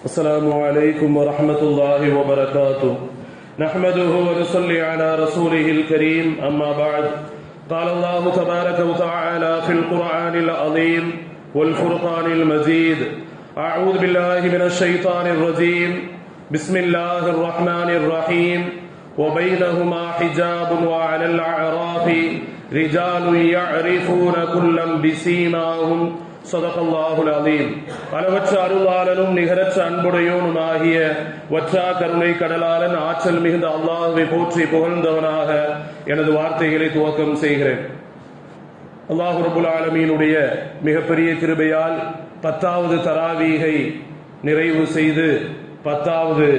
السلام عليكم ورحمة الله وبركاته. نحمده ونصلي على رسوله الكريم. أما بعد، قال الله تبارك وتعالى في القرآن العظيم والفرقان المجيد: أعوذ بالله من الشيطان الرجيم. بسم الله الرحمن الرحيم. وبينهما حجاب وعلى الأعراف رجال يعرفون كلا بسيماهم. صدق الله العظيم. அளவற்ற அருளாளனும் நிகரற்ற அன்புடையோனுமாகிய வற்றா கருணை கடலாளன் ஆற்றல் மிகுந்த அல்லாஹ்வை போற்றி புகழ்ந்தவனாக எனது வார்த்தைகளை துவக்கம் செய்கிறேன். அல்லாஹ் ரப்புல் ஆலமீனுடைய மிகப்பெரிய கிருபையால் 10வது தராவீகை நிறைவு செய்து 10வது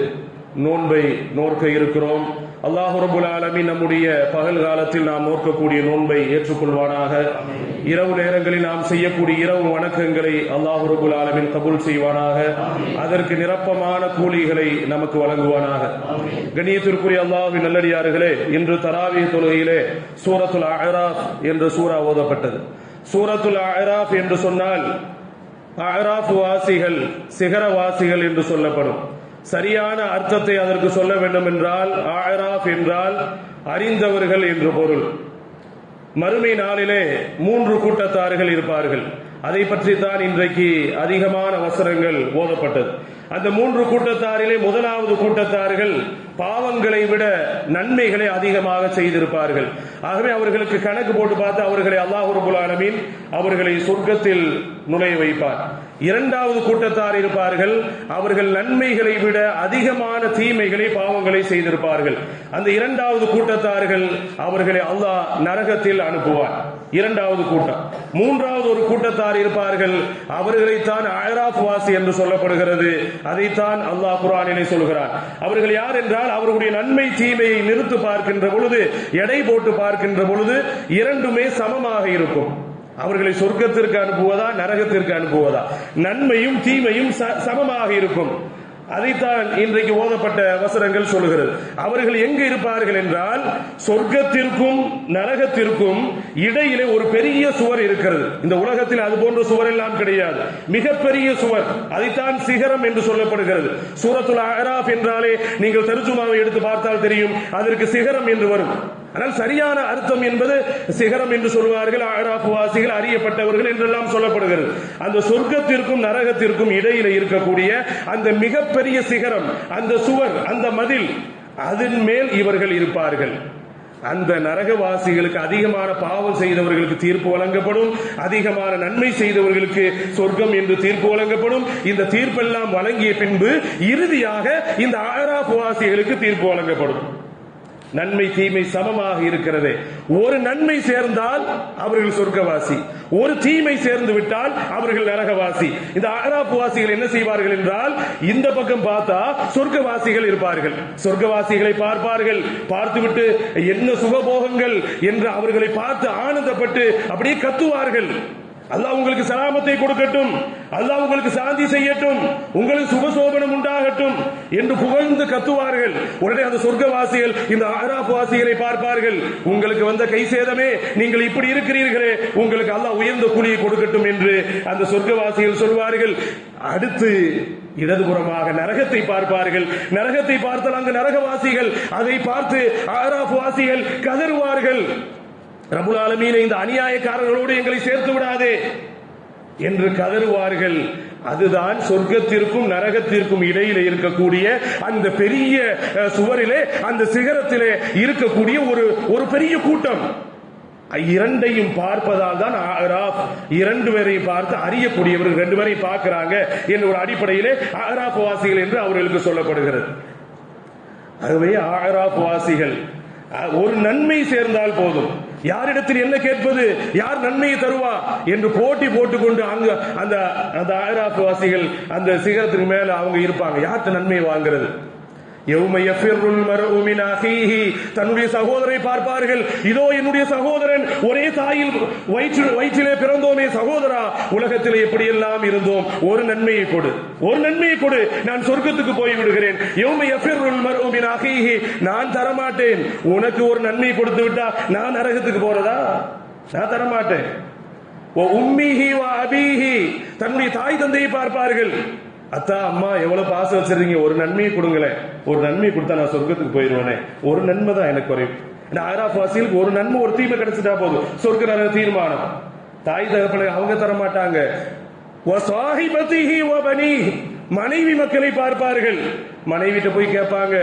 நோன்பை நோற்க இருக்கிறோம். அல்லாஹ் ரப்புல் ஆலமீன் நம்முடைய பகல் காலத்தில் நாம் நோக்கக்கூடிய நோன்பை ஏற்றுக்கொள்வானாக. இரவு நேரங்களில் நாம் செய்யக்கூடிய இரவு வணக்கங்களை அல்லாஹ் ரப்புல் ஆலமீன் கபூல் செய்வானாக. அதற்கு நிரப்பமான கூலிகளை நமக்கு வழங்குவானாக. கண்ணியத்திற்குரிய அல்லாஹ்வின் நல்லடியார்களே, இன்று தராவீஹ் தொழுகையிலே சூரத்துல் அஅராஃப் என்ற சூரா ஓதப்பட்டது. சூரத்துல் அஅராஃப் என்று சொன்னால் அஅராஃப் வாசிகள், சிகரவாசிகள் என்று சொல்லப்படும். சரியான அர்த்தத்தை அதற்கு சொல்ல வேண்டும் என்றால் அஅராஃப் என்றால் அறிந்தவர்கள் என்று பொருள். மறுமை நாளிலே 3 கூட்டத்தார்கள் இருப்பார்கள். அதை பற்றி தான் இன்றைக்கு அதிகமான வசனங்கள் ஓதப்பட்டது. அந்த 3 கூட்டத்தாரிலே முதலாவது கூட்டத்தார்கள் பாவங்களை விட நன்மைகளை அதிகமாக செய்திருப்பார்கள். ஆகவே அவர்களுக்கு கணக்கு போட்டு பார்த்து அவர்களை அல்லாஹ் ரப்புல் ஆலமீன் அவர்களை சொர்க்கத்தில் நுழைய வைப்பார். இரண்டாவது கூட்டத்தார் இருப்பார்கள். அவர்கள் நன்மைகளை விட அதிகமான தீமைகளை, பாவங்களை செய்திருப்பார்கள். அந்த இரண்டாவது கூட்டத்தார்கள் அவர்களை அல்லாஹ் நரகத்தில் அனுப்புவார். இரண்டாவது கூட்டம். மூன்றாவது ஒரு கூட்டத்தார் இருப்பார்கள். அவர்களைத்தான் அஅராஃப் வாசி என்று சொல்லப்படுகிறது. அதைத்தான் அல்லாஹ் குர்ஆனிலே சொல்கிறார். அவர்கள் யார் என்றால், அவர்களுடைய நன்மை தீமையை நிறுத்து பார்க்கின்ற பொழுது, எடை போட்டு பார்க்கின்ற பொழுது இரண்டுமே சமமாக இருக்கும். அவர்களை சொர்க்கத்திற்கு அனுப்புவதா நரகத்திற்கு அனுப்புவதா, நன்மையும் தீமையும் சமமாக இருக்கும். அதைத்தான் இன்றைக்கு ஓதப்பட்ட வசனங்கள் சொல்லுகிறது. அவர்கள் எங்கு இருப்பார்கள் என்றால், சொர்க்கத்திற்கும் நரகத்திற்கும் இடையிலே ஒரு பெரிய சுவர் இருக்கிறது. இந்த உலகத்தில் அது போன்ற சுவர் எல்லாம் கிடையாது. மிகப்பெரிய சுவர். அதைத்தான் சிகரம் என்று சொல்லப்படுகிறது. சூரத்துல் அஅராஃப் என்றாலே நீங்கள் தர்ஜுமாவை எடுத்து பார்த்தால் தெரியும், அதற்கு சிகரம் என்று வரும். ஆனால் சரியான அர்த்தம் என்பது சிகரம் என்று சொல்வார்கள். அஅராஃப் வாசிகள் அறியப்பட்டவர்கள் என்றெல்லாம் சொல்லப்படுகிறது. அந்த சொர்க்கத்திற்கும் நரகத்திற்கும் இடையில இருக்கக்கூடிய அந்த மிகப்பெரிய சிகரம், அந்த சுவர், அந்த மதில், அதன் மேல் இவர்கள் இருப்பார்கள். அந்த நரகவாசிகளுக்கு அதிகமான பாவம் செய்தவர்களுக்கு தீர்ப்பு வழங்கப்படும், அதிகமான நன்மை செய்தவர்களுக்கு சொர்க்கம் என்று தீர்ப்பு வழங்கப்படும். இந்த தீர்ப்பெல்லாம் வழங்கிய பின்பு இறுதியாக இந்த அஅராஃப் வாசிகளுக்கு தீர்ப்பு வழங்கப்படும். நன்மை தீமை சமமாக இருக்கிறது. ஒரு நன்மை சேர்ந்தால் அவர்கள் சொர்க்கவாசி, ஒரு தீமை சேர்ந்து விட்டால் அவர்கள் நரகவாசி. இந்த அஅராஃப் வாசிகள் என்ன செய்வார்கள் என்றால், இந்த பக்கம் பார்த்தா சொர்க்கவாசிகள் இருப்பார்கள். சொர்க்கவாசிகளை பார்ப்பார்கள். பார்த்துவிட்டு என்ன சுகபோகங்கள் என்று அவர்களை பார்த்து ஆனந்தப்பட்டு அப்படியே கத்துவார்கள். அல்லாஹ் உங்களுக்கு சலாமத்தை கொடுக்கட்டும், அல்லாஹ் உங்களுக்கு சாந்தி செய்யட்டும், உங்களுக்கு சுபசோபனம் உண்டாகட்டும் என்று புகழ்ந்து கத்துவார்கள். உடனே அந்த சொர்க்கவாசிகள் இந்த அஅராஃப் வாசிகளை பார்ப்பார்கள். உங்களுக்கு வந்த கை சேதமே, நீங்கள் இப்படி இருக்கிறீர்களே, உங்களுக்கு அல்லாஹ் உயர்ந்த கூலியை கொடுக்கட்டும் என்று அந்த சொர்க்கவாசிகள் சொல்வார்கள். அடுத்து இடதுபுறமாக நரகத்தை பார்ப்பார்கள். நரகத்தை பார்த்தால் அங்கு நரகவாசிகள் அதை பார்த்து அஅராஃப் வாசிகள் கதறுவார்கள். ரப்புல் ஆலமீன் இந்த அநியாயக்காரர்களோடு எங்களை சேர்த்து விடாதே என்று கதறுவார்கள். அதுதான் சொர்க்கத்திற்கும் நரகத்திற்கும் இடையிலே இருக்கக்கூடிய அந்த பெரிய சுவரிலே, அந்த சிகரத்திலே இருக்கக்கூடிய ஒரு பெரிய கூட்டம். இரண்டையும் பார்ப்பதால் தான் அஅராஃப், இரண்டு பேரையும் பார்த்து அறியக்கூடியவர்கள், 2 பேரையும் பார்க்கிறாங்க என்ற ஒரு அடிப்படையிலே அஅராஃப் வாசிகள் என்று அவர்களுக்கு சொல்லப்படுகிறது. ஆகவே அஅராஃப் வாசிகள் ஒரு நன்மை சேர்ந்தால் போதும், யாரிடத்தில் என்ன கேட்பது, யார் நன்மையை தருவா என்று போட்டி போட்டுக்கொண்டு அங்க அந்த அஅராஃப் வாசிகள் அந்த சிகரத்துக்கு மேல அவங்க இருப்பாங்க. யார்கிட்ட நன்மையை வாங்குறது? யௌம யஃபிருல் மர்உ மின் அஹீஹி, தன்னுடைய சகோதரரை பார்ப்பார்கள். இதோ என்னுடைய சகோதரன், ஒரே தாயில் வயிற்றிலே பிறந்தோமே சகோதரா, உலகத்தில் எப்படி எல்லாம் இருந்தோம், ஒரு நன்மையை கொடு, ஒரு நன்மையை கொடு, நான் சொர்க்கத்துக்கு போய் விடுகிறேன். யௌம யஃபிருல் மர்உ மின் அஹீஹி, நான் தரமாட்டேன். உனக்கு ஒரு நன்மை கொடுத்து விட்டா நான் நரகத்துக்கு போறதா? நான் தரமாட்டேன். உம்மிஹி வ அபீஹி, தன்னுடைய தாய் தந்தையை பார்ப்பார்கள். அத்தா அம்மா எவ்வளவு பாசம் வச்சிருக்கீங்க, ஒரு நன்மையை கொடுங்களேன், ஒரு நன்மையை கொடுத்தா நான் சொர்க்கத்துக்கு போயிருவேனே, ஒரு நன்மை தான் எனக்கு குறையும். ஆராஃப் வாசிகளுக்கு ஒரு நன்மை ஒரு தீமை கிடைச்சிட்டா போதும், சொர்க்க நரக தீர்மானம். தாய் தகப்பனை அவங்க தர மாட்டாங்க. மனைவி மக்களை பார்ப்பார்கள். மனைவிட்ட போய் கேட்பாங்க,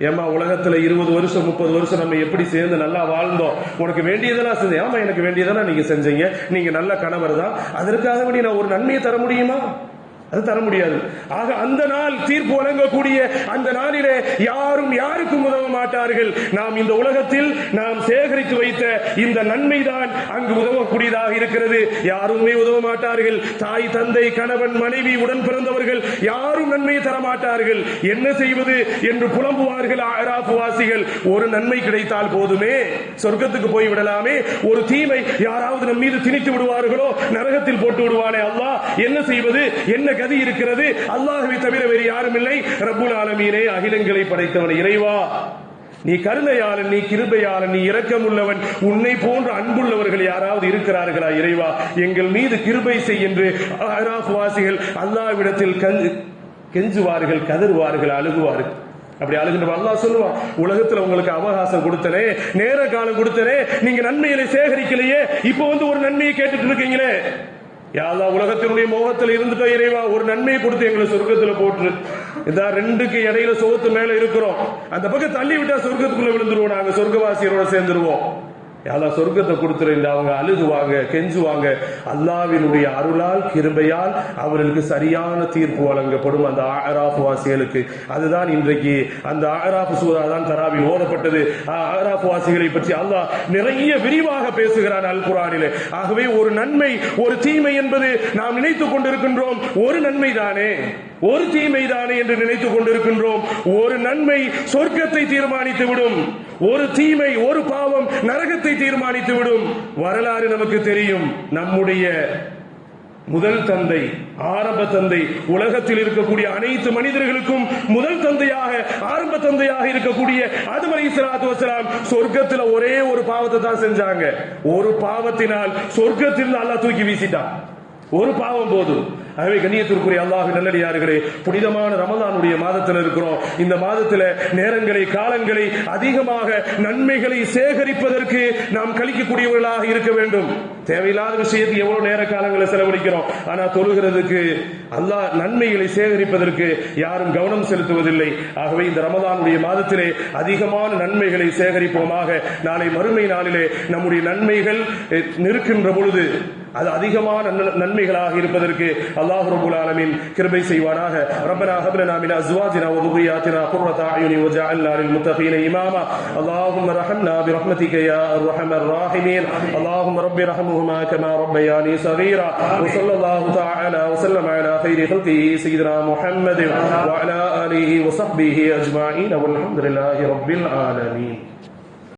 ஏமா உலகத்துல 20 வருஷம் 30 வருஷம் நம்ம எப்படி சேர்ந்து நல்லா வாழ்ந்தோம், உனக்கு வேண்டியதெல்லாம் செஞ்சேன். ஆமா எனக்கு வேண்டியதெல்லாம் நீங்க செஞ்சீங்க, நீங்க நல்ல கணவர் தான், அதற்காக வேண்டி நான் ஒரு நன்மையை தர முடியுமா? அது தர முடியாது. ஆக அந்த நாள் தீர்ப்பு வழங்கக்கூடிய அந்த நாளிலே யாரும் யாருக்கும் உதவ மாட்டார்கள். நாம் இந்த உலகத்தில் நாம் சேகரித்து வைத்த இந்த நன்மைதான் அங்கு உதவக்கூடியதாக இருக்கிறது. யாருமே உதவ மாட்டார்கள். தாய் தந்தை கணவன் மனைவி உடன் பிறந்தவர்கள் யாரும் நன்மையை தர மாட்டார்கள். என்ன செய்வது என்று புலம்புவார்கள் ஆராஃப் வாசிகள். ஒரு நன்மை கிடைத்தால் போதுமே, சொர்க்கத்துக்கு போய் விடலாமே, ஒரு தீமை யாராவது நம் மீது திணித்து விடுவார்களோ, நரகத்தில் போட்டு விடுவானே அல்லாஹ், என்ன செய்வது, என்ன கதி இருக்கிறது? அல்லாஹ்வை தவிர வேறு யாரும் இல்லை. ரப்புல் ஆலமீனே, அகிலங்களை படைத்தவன் இறைவா, நீ கருணையாளன், நீ கிருபையாளன், நீ இரக்கமுள்ளவன், உன்னை போன்ற அன்புள்ளவர்கள் யாராவது இருக்கிறார்களா இறைவா? எங்கள் மீது கிருபை செய் என்று ஆராஃப் வாசிகள் அல்லாஹ்விடத்தில் கெஞ்சுவார்கள், கதறுவார்கள், அழுகுவார்கள். அப்படி அழுகின்ற அல்லாஹ் சொல்லுவான், உலகத்துல உங்களுக்கு அவகாசம் கொடுத்தனே, நேர காலம் கொடுத்தனே, நீங்க நன்மைகளை சேகரிக்கலையே, இப்ப வந்து ஒரு நன்மையை கேட்டுட்டு இருக்கீங்களே, யா அல்லாஹ் உலகத்தினுடைய மோகத்தில் இருந்துட்டோ இறைவா, ஒரு நன்மையை கொடுத்து எங்களை சொர்க்கத்துல போட்டு. இதா ரெண்டுக்கு இடையில சோத்து மேல இருக்கிறோம், அந்த பக்கம் தள்ளி விட்டா சொர்க்கத்துக்குள்ள விழுந்துருவோம், நாங்க சொர்க்கவாசியரோட சேர்ந்துருவோம். யாரெல்லாம் சொர்க்கத்தை கொடுத்துருந்த அவங்க அழுகுவாங்க, கெஞ்சுவாங்க. அல்லாஹ்வினுடைய அருளால் கிருபையால் அவர்களுக்கு சரியான தீர்ப்பு வழங்கப்படும் அந்த ஆராஃப் வாசிகளுக்கு. அதுதான் இன்றைக்கு அந்த ஆராஃப் சூரா தான் தராவில் ஓதப்பட்டது. ஆராஃப் வாசிகளை பற்றி அல்லாஹ் நிறைய விரிவாக பேசுகிறான் அல் குர்ஆனிலே. ஆகவே ஒரு நன்மை ஒரு தீமை என்பது நாம் நினைத்துக் கொண்டிருக்கின்றோம், ஒரு நன்மை தானே, ஒரு தீமை தானே என்று நினைத்துக் கொண்டிருக்கின்றோம். ஒரு நன்மை சொர்க்கத்தை தீர்மானித்து விடும், ஒரு தீமை ஒரு பாவம் நரகத்தை தீர்மானித்து விடும். வரலாறு நமக்கு தெரியும். நம்முடைய முதல் தந்தை, ஆரம்ப தந்தை, உலகத்தில் இருக்கக்கூடிய அனைத்து மனிதர்களுக்கும் முதல் தந்தையாக ஆரம்ப தந்தையாக இருக்கக்கூடிய ஆதம் அலைஹிஸ்ஸலாத்து வஸலாம் சொர்க்கத்தில் ஒரே ஒரு பாவத்தை தான் செஞ்சாங்க. ஒரு பாவத்தினால் சொர்க்கத்தில் அல்லாஹ் தூக்கி வீசிட்டான். ஒரு பாவம் போதும். ஆகவே கண்ணியத்திற்குரிய அல்லாஹ்வின் நல்லடியார்களே, புனிதமான ரமலானுடைய மாதத்தில் இருக்கிறோம். இந்த மாதத்தில் நேரங்களை காலங்களை அதிகமாக நன்மைகளை சேகரிப்பதற்கு நாம் கழிக்கக்கூடியவர்களாக இருக்க வேண்டும். தேவையில்லாத விஷயத்துக்கு எவ்வளவு நேர காலங்களை செலவழிக்கிறோம், ஆனா தொழுகிறதுக்கு அல்லாஹ் நன்மைகளை சேகரிப்பதற்கு யாரும் கவனம் செலுத்துவதில்லை. ஆகவே இந்த ரமலானுடைய மாதத்திலே அதிகமான நன்மைகளை சேகரிப்போமாக. நாளை மறுமை நாளிலே நம்முடைய நன்மைகள் நிற்கின்ற பொழுது அது அதிகமான நன்மைகளாக இருப்பதற்கு அல்லாஹ் ரப்பல் ஆலமீன் கிருபை செய்வானாக. ரப்பனா ஹப் லனா மின் அஸ்வாஜினா வ ذُرِّيَّاتِنَا قُرَّةَ أَعْيُنٍ وَاجْعَلْنَا لِلْمُتَّقِينَ إِمَامًا. اللهم ارحمنا برحمتك يا أرحم الراحمين. اللهم رب ارحمهما كما ربياني صغيرا. وصلى الله تعالى وسلم على خير خلقه سيدنا محمد وعلى آله وصحبه أجمعين والحمد لله رب العالمين.